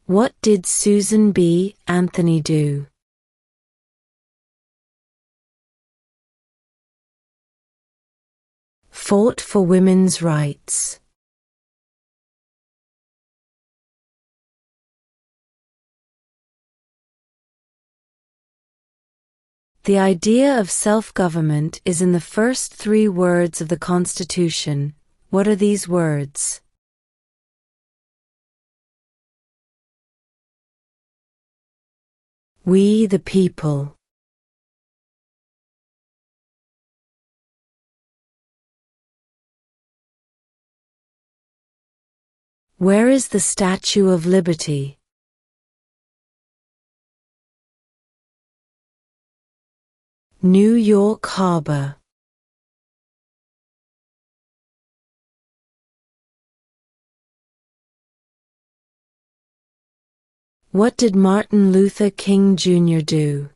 What did Susan B. Anthony do? Fought for women's rights. The idea of self-government is in the first 3 words of the Constitution. What are these words? We the people. Where is the Statue of Liberty? New York Harbor. What did Martin Luther King Jr. do?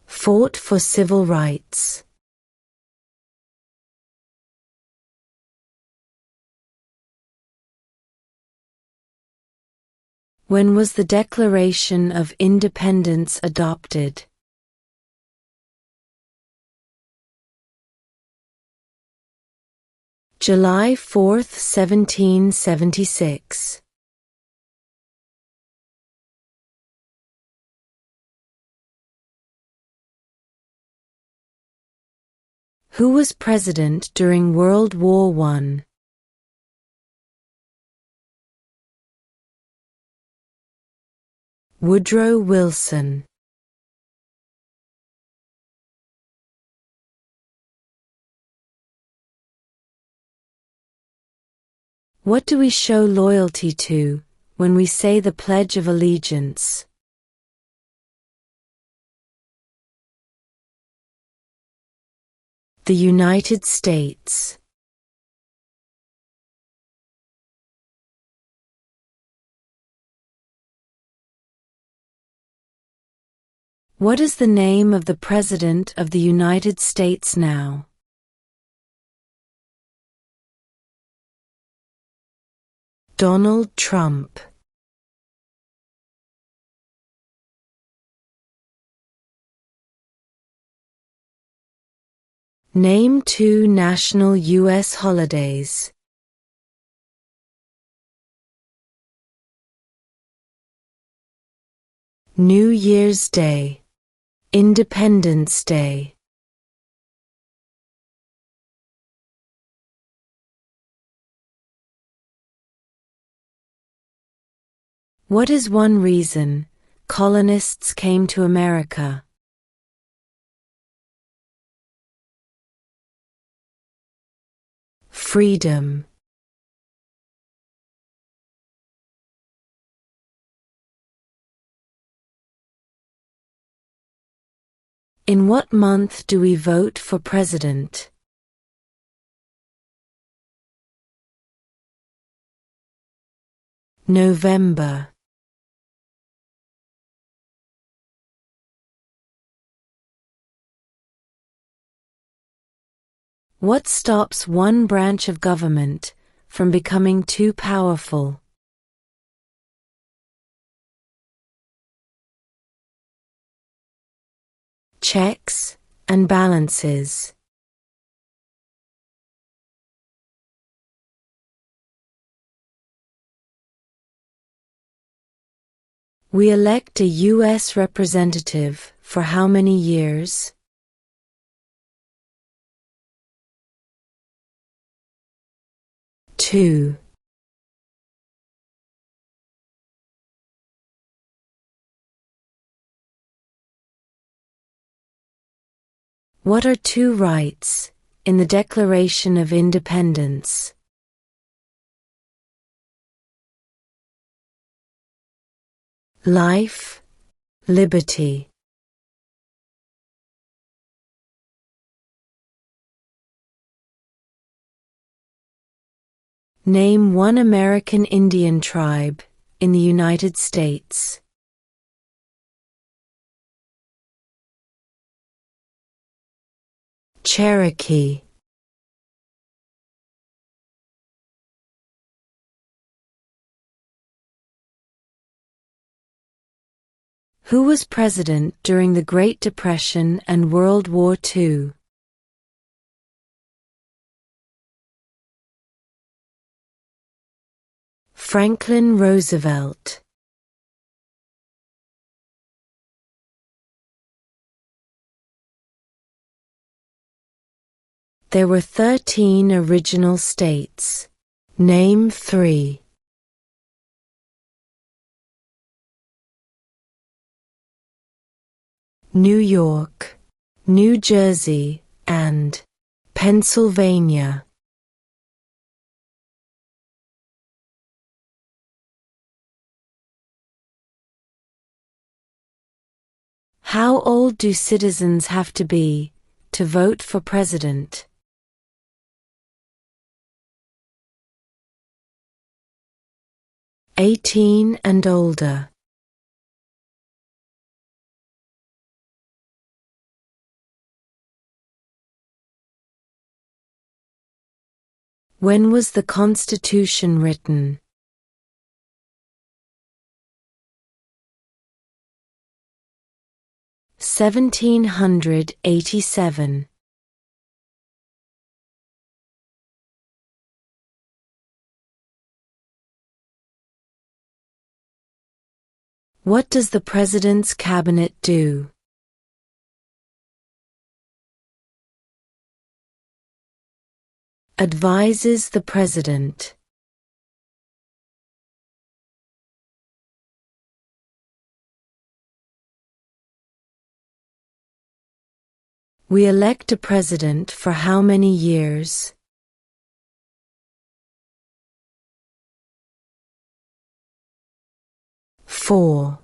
Fought for civil rights. When was the Declaration of Independence adopted? July 4, 1776. Who was president during World War I? Woodrow Wilson. What do we show loyalty to when we say the Pledge of Allegiance? The United States. What is the name of the President of the United States now? Donald Trump. Name 2 national U.S. holidays. New Year's Day. Independence Day. What is one reason colonists came to America? Freedom. In what month do we vote for president? November. What stops one branch of government from becoming too powerful? Checks and balances. We elect a U.S. representative for how many years? Two. What are 2 rights in the Declaration of Independence? Life, liberty. Name 1 American Indian tribe in the United States. Cherokee. Who was president during the Great Depression and World War II? Franklin Roosevelt. There were 13 original states. Name 3. New York, New Jersey, and Pennsylvania. How old do citizens have to be to vote for president? 18 and older. When was the Constitution written? 1787. What does the President's Cabinet do? Advises the President. We elect a president for how many years? 4.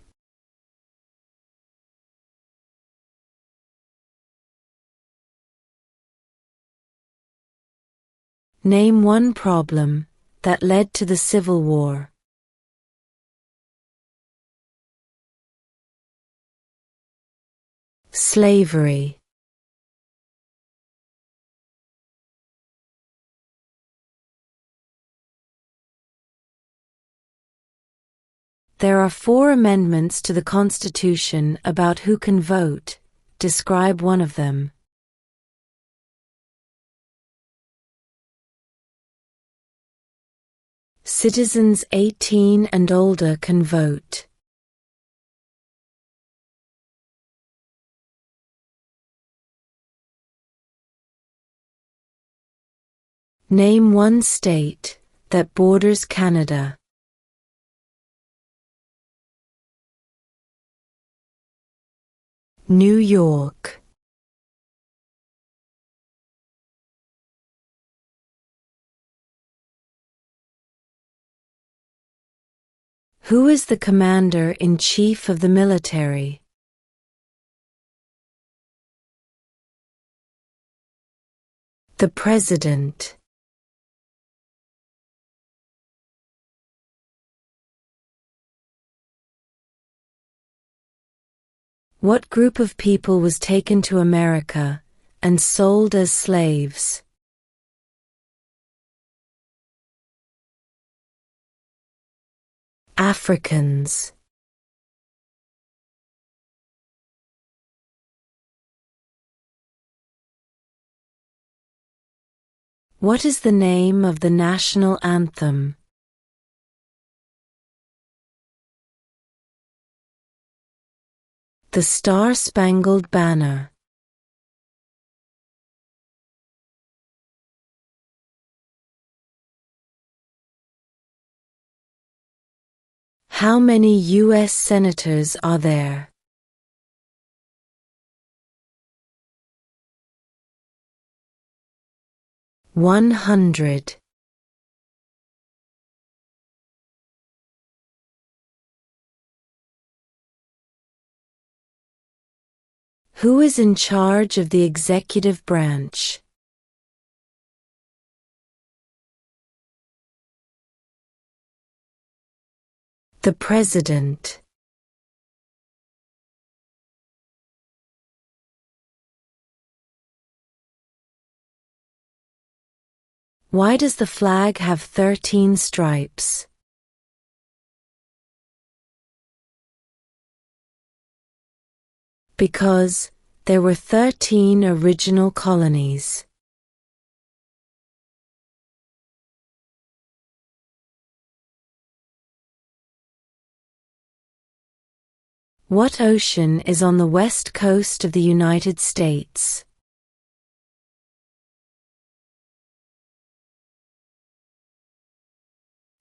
Name one problem that led to the Civil War. Slavery. There are 4 amendments to the Constitution about who can vote. Describe one of them. Citizens 18 and older can vote. Name one state that borders Canada. New York. Who is the Commander-in-Chief of the military? The President. What group of people was taken to America and sold as slaves? Africans. What is the name of the national anthem? The Star-Spangled Banner. How many U.S. senators are there? 100. Who is in charge of the executive branch? The President. Why does the flag have 13 stripes? Because there were 13 original colonies. What ocean is on the west coast of the United States?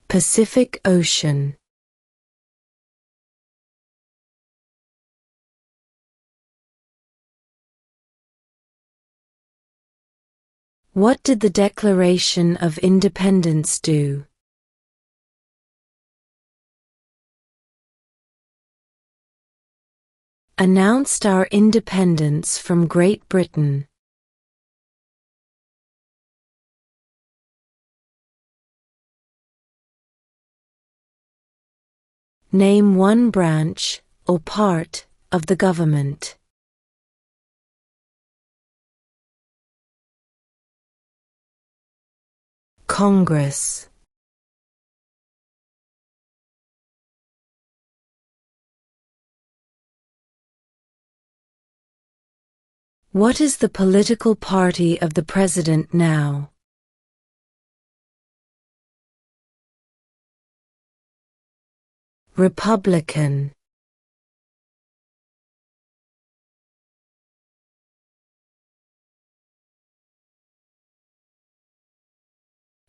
Pacific Ocean. What did the Declaration of Independence do? Announced our independence from Great Britain. Name one branch, or part, of the government. Congress. What is the political party of the president now? Republican.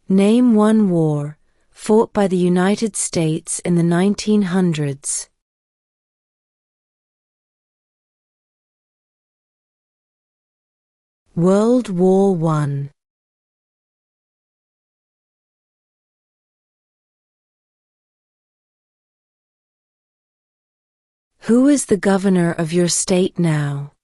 Name one war fought by the United States in the 1900s. World War I. Who is the governor of your state now?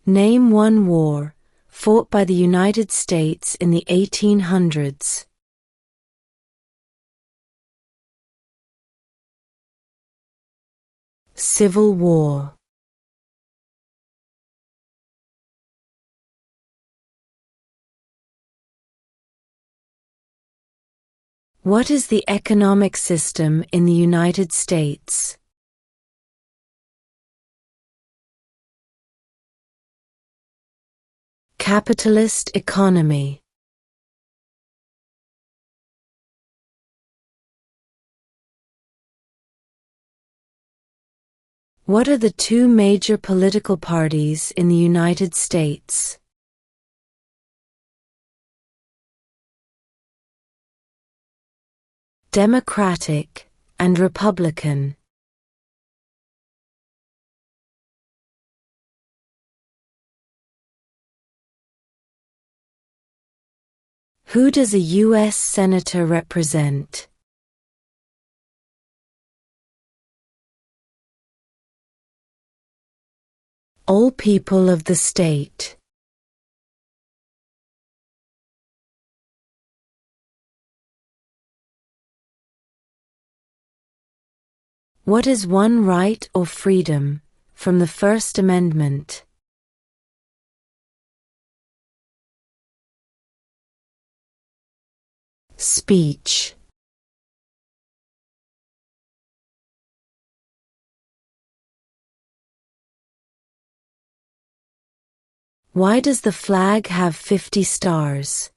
Name one war fought by the United States in the 1800s. Civil War. What is the economic system in the United States? Capitalist economy. What are the two major political parties in the United States? Democratic and Republican. Who does a U.S. Senator represent? All people of the state. What is one right or freedom from the First Amendment? Speech. Why does the flag have 50 stars?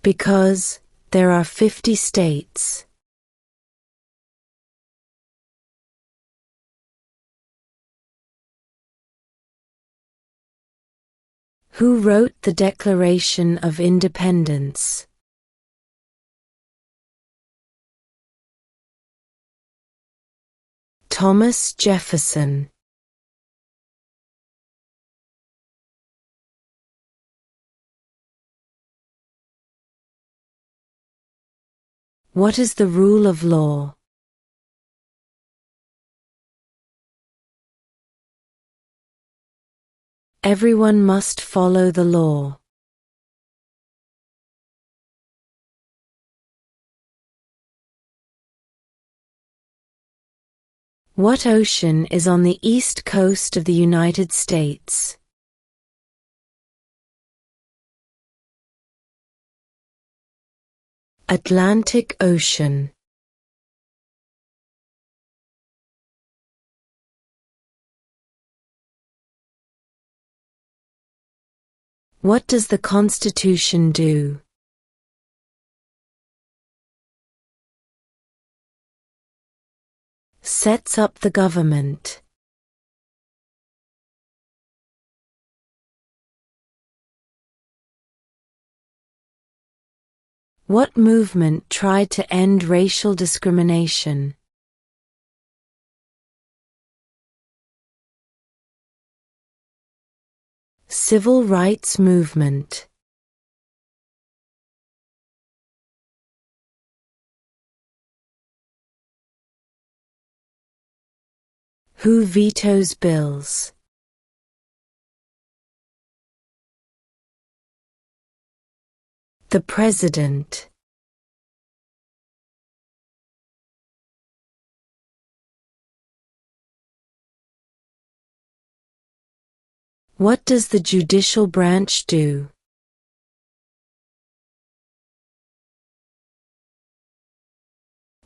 Because there are 50 states. Who wrote the Declaration of Independence? Thomas Jefferson. What is the rule of law? Everyone must follow the law. What ocean is on the east coast of the United States? Atlantic Ocean. What does the Constitution do? Sets up the government. What movement tried to end racial discrimination? Civil rights movement. Who vetoes bills? The President. What does the judicial branch do?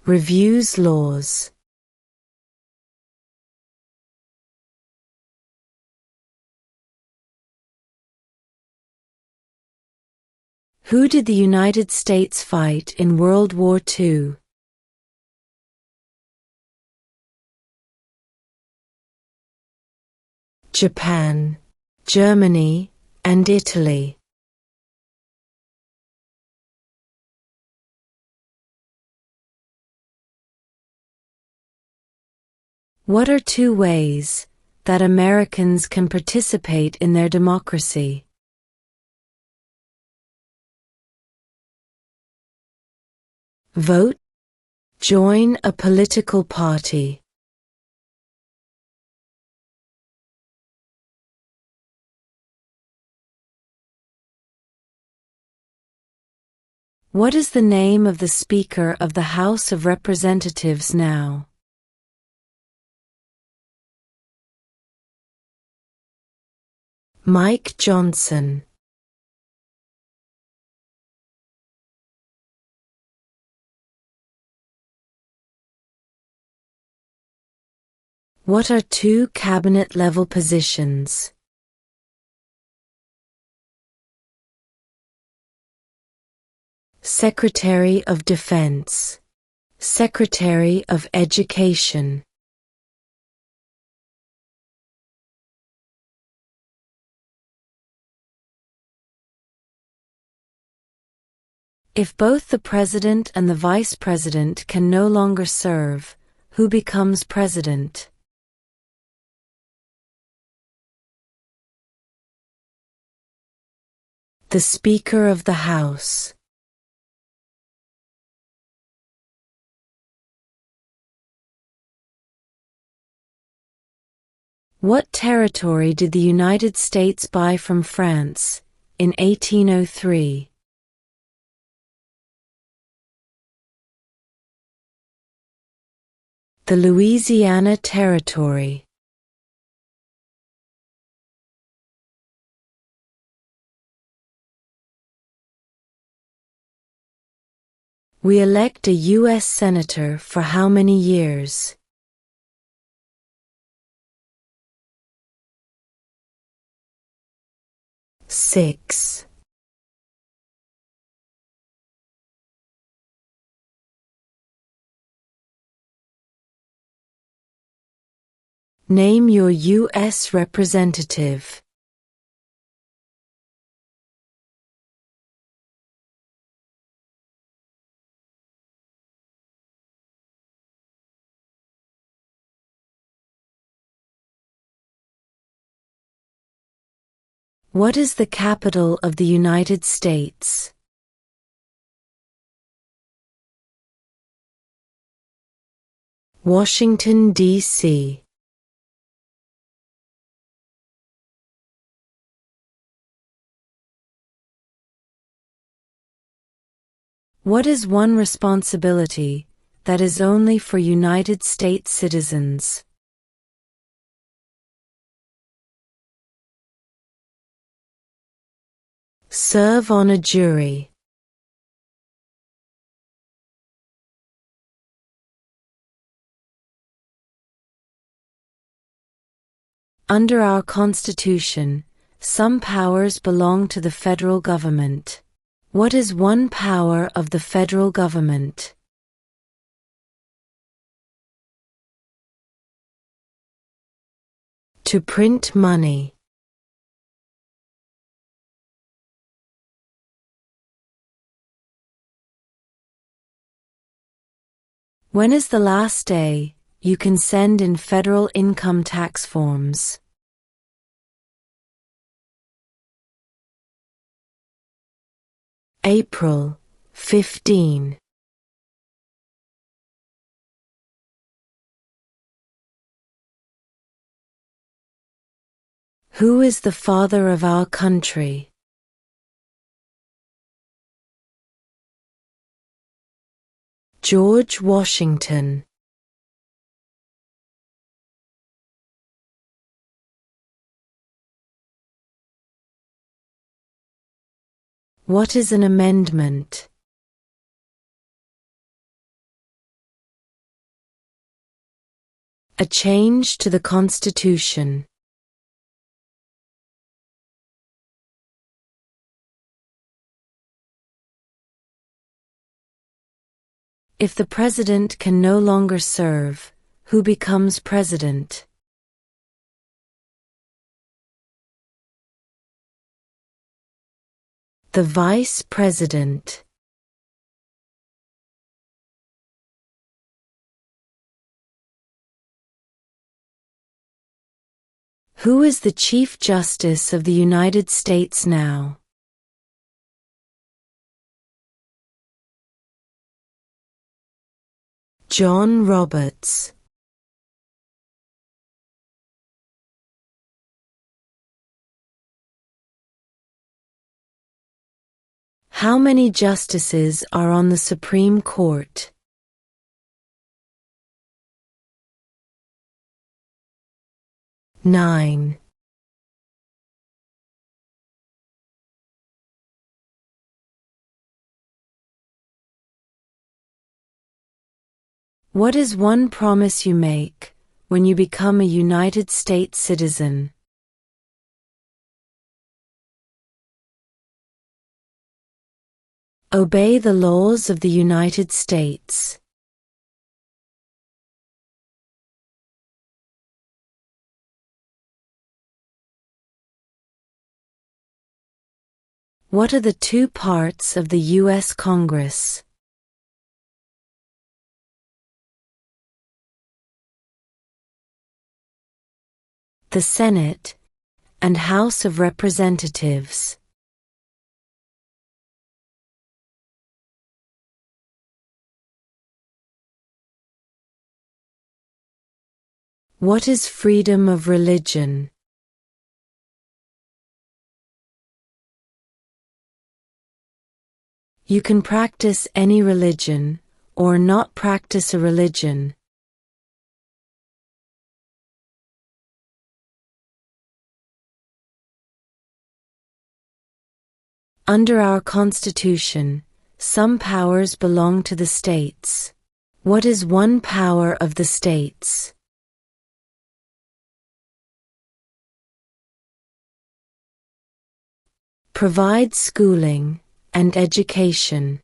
Reviews laws. Who did the United States fight in World War II? Japan, Germany, and Italy. What are two ways that Americans can participate in their democracy? Vote. Join a political party. What is the name of the Speaker of the House of Representatives now? Mike Johnson. What are two cabinet-level positions? Secretary of Defense. Secretary of Education. If both the President and the Vice President can no longer serve, who becomes President? The Speaker of the House. What territory did the United States buy from France in 1803? The Louisiana Territory. We elect a U.S. Senator for how many years? Six. Name your U.S. representative. What is the capital of the United States? Washington, D.C. What is one responsibility that is only for United States citizens? Serve on a jury. Under our Constitution, some powers belong to the federal government. What is one power of the federal government? To print money. When is the last day you can send in federal income tax forms? April 15. Who is the father of our country? George Washington. What is an amendment? A change to the Constitution. If the president can no longer serve, who becomes president? The vice president. Who is the Chief Justice of the United States now? John Roberts. How many justices are on the Supreme Court? 9. What is one promise you make when you become a United States citizen? Obey the laws of the United States. What are the two parts of the U.S. Congress? The Senate and House of Representatives. What is freedom of religion? You can practice any religion, or not practice a religion. Under our Constitution, some powers belong to the states. What is one power of the states? Provide schooling and education.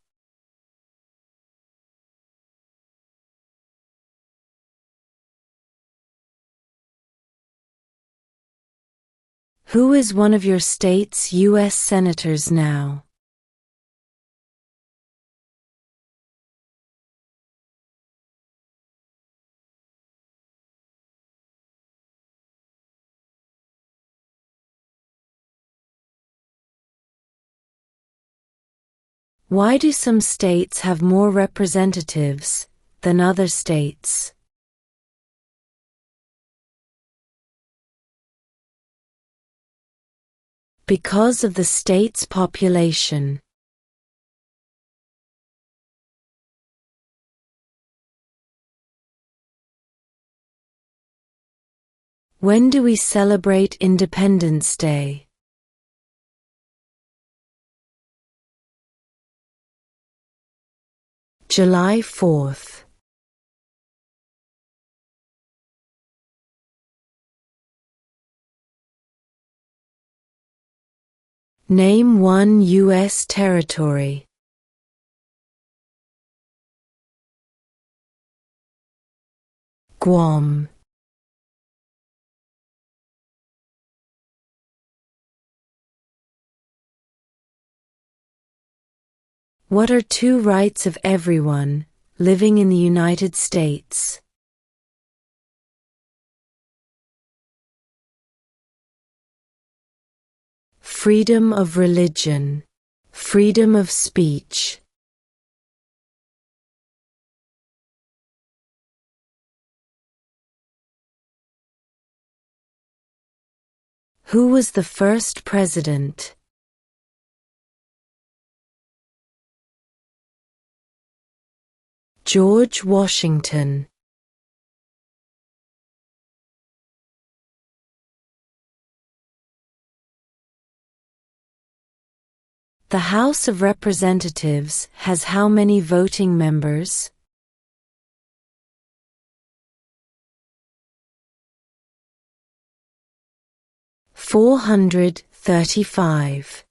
Who is one of your state's U.S. senators now? Why do some states have more representatives than other states? Because of the state's population. When do we celebrate Independence Day? July 4th. Name one U.S. territory. Guam. What are two rights of everyone living in the United States? Freedom of religion, freedom of speech. Who was the first president? George Washington. The House of Representatives has how many voting members? (435).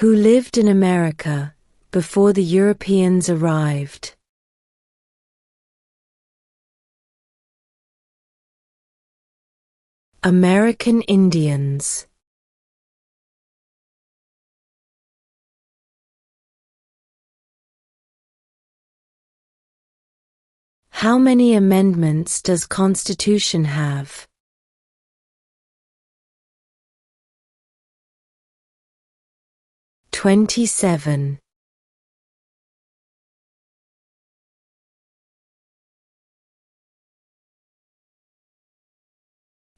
Who lived in America before the Europeans arrived? American Indians. How many amendments does Constitution have? 27.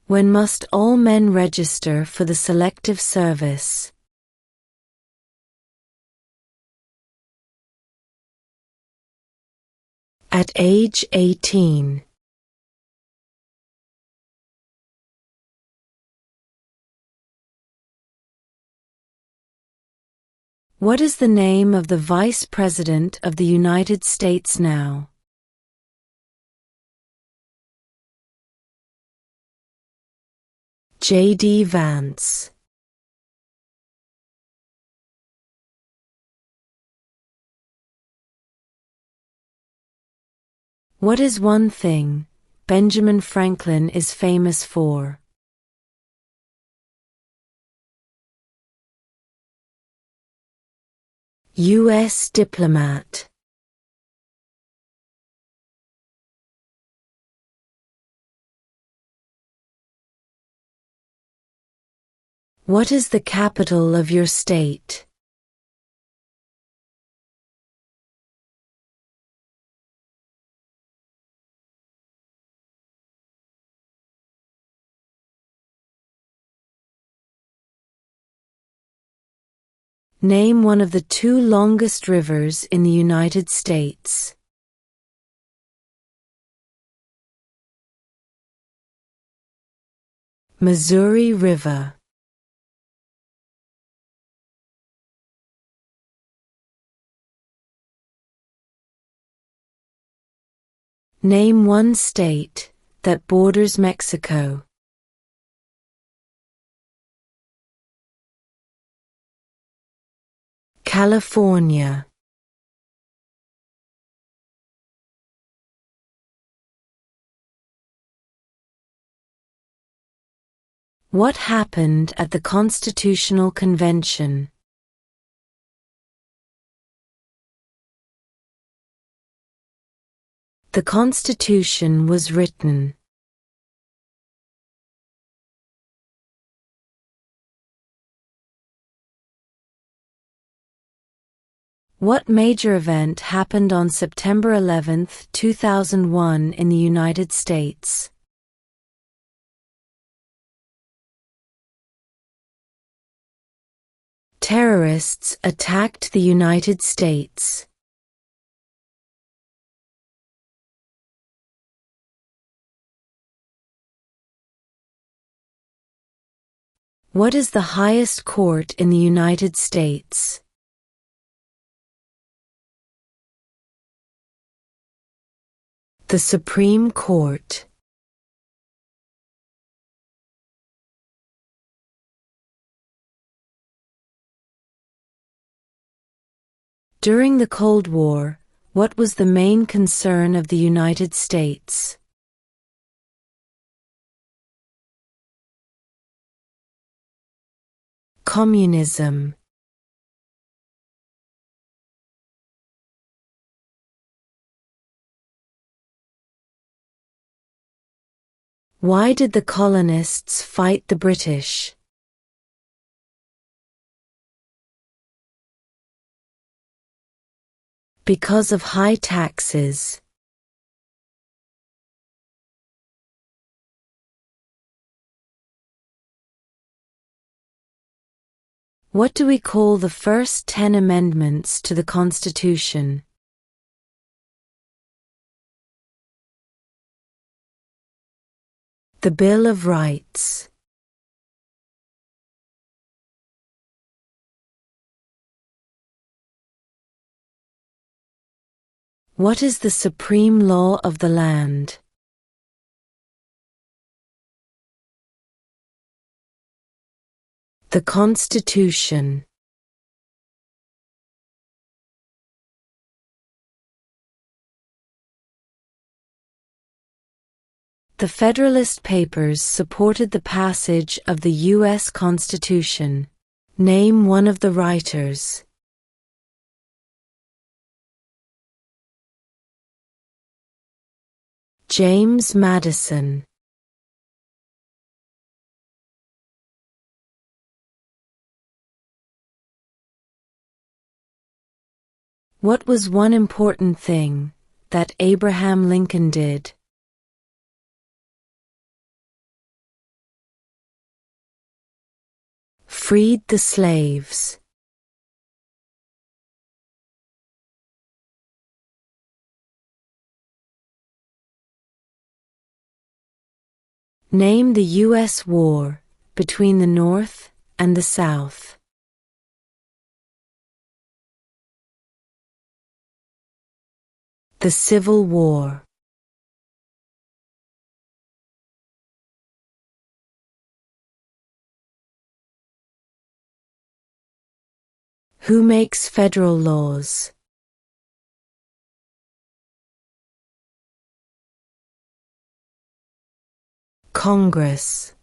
When must all men register for the Selective Service? At age 18. What is the name of the Vice President of the United States now? J.D. Vance. What is one thing Benjamin Franklin is famous for? U.S. diplomat. What is the capital of your state? Name one of the two longest rivers in the United States. Missouri River. Name one state that borders Mexico. California. What happened at the Constitutional Convention? The Constitution was written. What major event happened on September 11, 2001 in the United States? Terrorists attacked the United States. What is the highest court in the United States? The Supreme Court. During the Cold War, what was the main concern of the United States? Communism. Why did the colonists fight the British? Because of high taxes. What do we call the first 10 amendments to the Constitution? The Bill of Rights. What is the supreme law of the land? The Constitution. The Federalist Papers supported the passage of the U.S. Constitution. Name one of the writers. James Madison. What was one important thing that Abraham Lincoln did? Freed the slaves. Name the U.S. war between the North and the South. The Civil War. Who makes federal laws? Congress.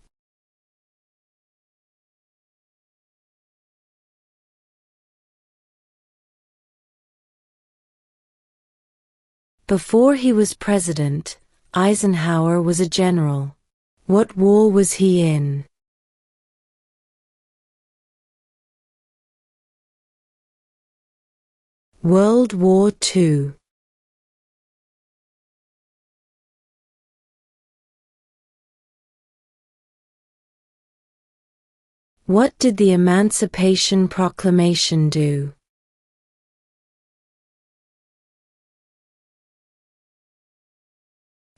Before he was president, Eisenhower was a general. What war was he in? World War II. What did the Emancipation Proclamation do?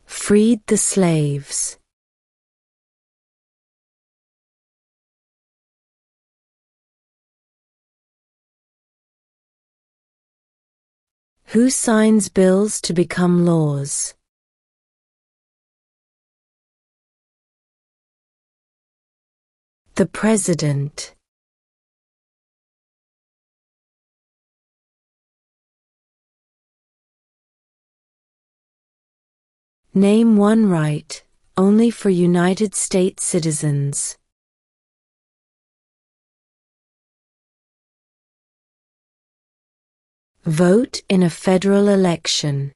Freed the slaves. Who signs bills to become laws? The President. Name one right, only for United States citizens. Vote in a federal election.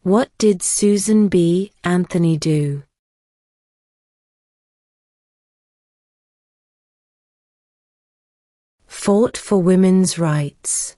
What did Susan B. Anthony do? Fought for women's rights.